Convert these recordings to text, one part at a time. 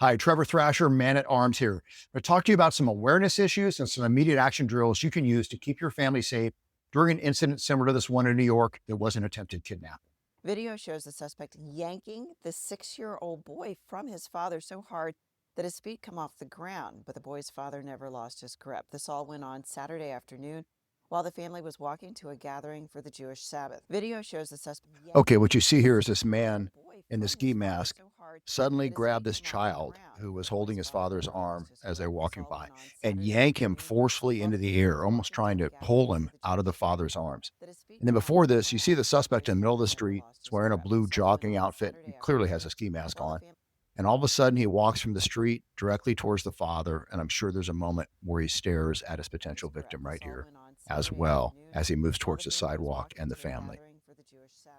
Hi, Trevor Thrasher, Man at Arms here. I'm going to talk to you about some awareness issues and some immediate action drills you can use to keep your family safe during an incident similar to this one in New York that was an attempted kidnapping. Video shows the suspect yanking the 6-year-old boy from his father so hard that his feet come off the ground, but the boy's father never lost his grip. This all went on Saturday afternoon while the family was walking to a gathering for the Jewish Sabbath. Video shows the suspect Okay, yanking what you see the here is this man 6-year-old boy in the from ski his father mask so hard suddenly that his grab feet this come off the child ground, who was but the holding boy's his father father's never arm lost his as they grip. were This walking all by went on and Saturday yank him afternoon forcefully while into the the family air, was almost walking to trying a to gathering pull for him the out of the Jewish father's Sabbath. arms. That his feet And then come off before the this, you see the ground, but the suspect in boy's the middle of the father never street. lost He's his wearing a grip. blue This all went jogging on outfit. He Saturday clearly has a afternoon ski mask while the on. family. And all of a sudden, he walks from the street directly towards the father. And I'm sure there's a moment where he stares at his potential victim This right all here, went on as Saturday well afternoon as he moves while the towards the family was sidewalk walking and the to a family. gathering for the Jewish Sabbath.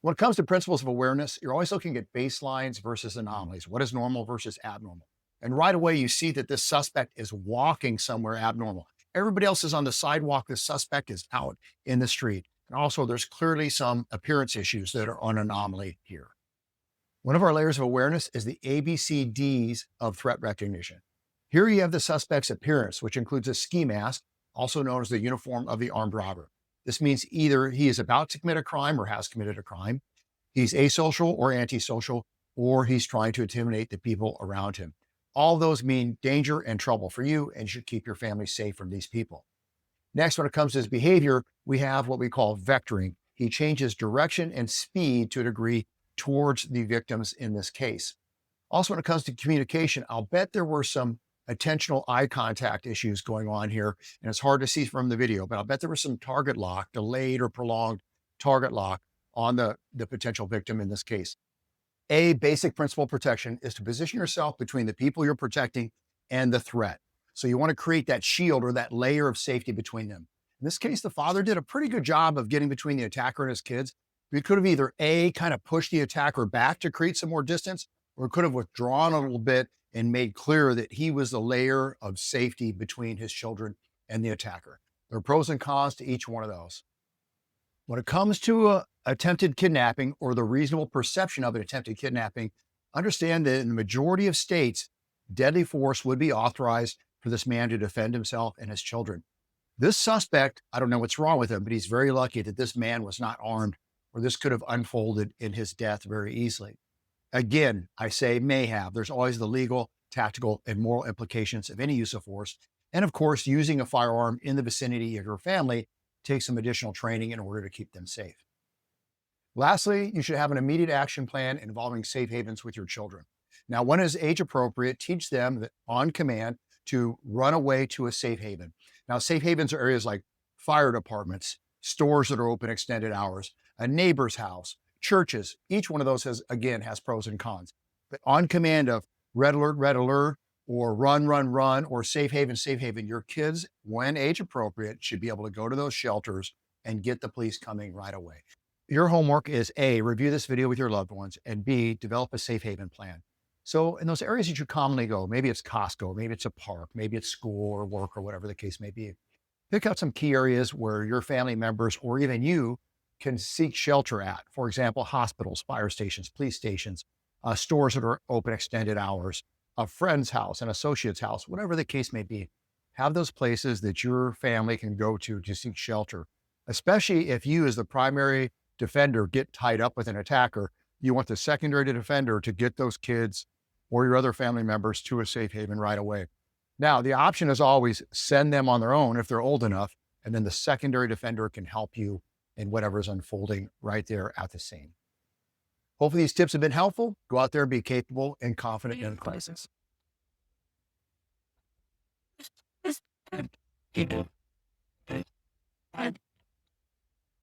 When it comes to principles of awareness, you're always looking at baselines versus anomalies. What is normal versus abnormal? And right away, you see that this suspect is walking somewhere abnormal. Everybody else is on the sidewalk. The suspect is out in the street. And also, there's clearly some appearance issues that are an anomaly here. One of our layers of awareness is the ABCDs of threat recognition. Here you have the suspect's appearance, which includes a ski mask, also known as the uniform of the armed robber. This means either he is about to commit a crime or has committed a crime, he's asocial or antisocial, or he's trying to intimidate the people around him. All those mean danger and trouble for you, and you should keep your family safe from these people. Next, when it comes to his behavior, we have what we call vectoring. He changes direction and speed to a degree towards the victims in this case. Also, when it comes to communication, I'll bet there were some attentional eye contact issues going on here, and it's hard to see from the video, but I'll bet there was some target lock, delayed or prolonged target lock on the potential victim in this case. A basic principle of protection is to position yourself between the people you're protecting and the threat. So you want to create that shield or that layer of safety between them. In this case, the father did a pretty good job of getting between the attacker and his kids. He could have either A, kind of pushed the attacker back to create some more distance, or could have withdrawn a little bit and made clear that he was the layer of safety between his children and the attacker. There are pros and cons to each one of those. When it comes to attempted kidnapping or the reasonable perception of an attempted kidnapping, understand that in the majority of states, deadly force would be authorized for this man to defend himself and his children. This suspect, I don't know what's wrong with him, but he's very lucky that this man was not armed, or this could have unfolded in his death very easily. Again, I say may have. There's always the legal, tactical, and moral implications of any use of force. And of course, using a firearm in the vicinity of your family takes some additional training in order to keep them safe. Lastly, you should have an immediate action plan involving safe havens with your children. Now, when is age appropriate, teach them that on command to run away to a safe haven. Now, safe havens are areas like fire departments, stores that are open extended hours, a neighbor's house, churches. Each one of those has pros and cons. But on command of red alert, or run, or safe haven, your kids, when age appropriate, should be able to go to those shelters and get the police coming right away. Your homework is A, review this video with your loved ones, and B, develop a safe haven plan. So in those areas that you commonly go, maybe it's Costco, maybe it's a park, maybe it's school or work or whatever the case may be. Pick out some key areas where your family members or even you can seek shelter at. For example, hospitals, fire stations, police stations, stores that are open extended hours, a friend's house, an associate's house, whatever the case may be. Have those places that your family can go to seek shelter, especially if you as the primary defender get tied up with an attacker. You want the secondary defender to get those kids or your other family members to a safe haven right away. Now, the option is always send them on their own if they're old enough, and then the secondary defender can help you in whatever's unfolding right there at the scene. Hopefully these tips have been helpful. Go out there and be capable and confident in a crisis.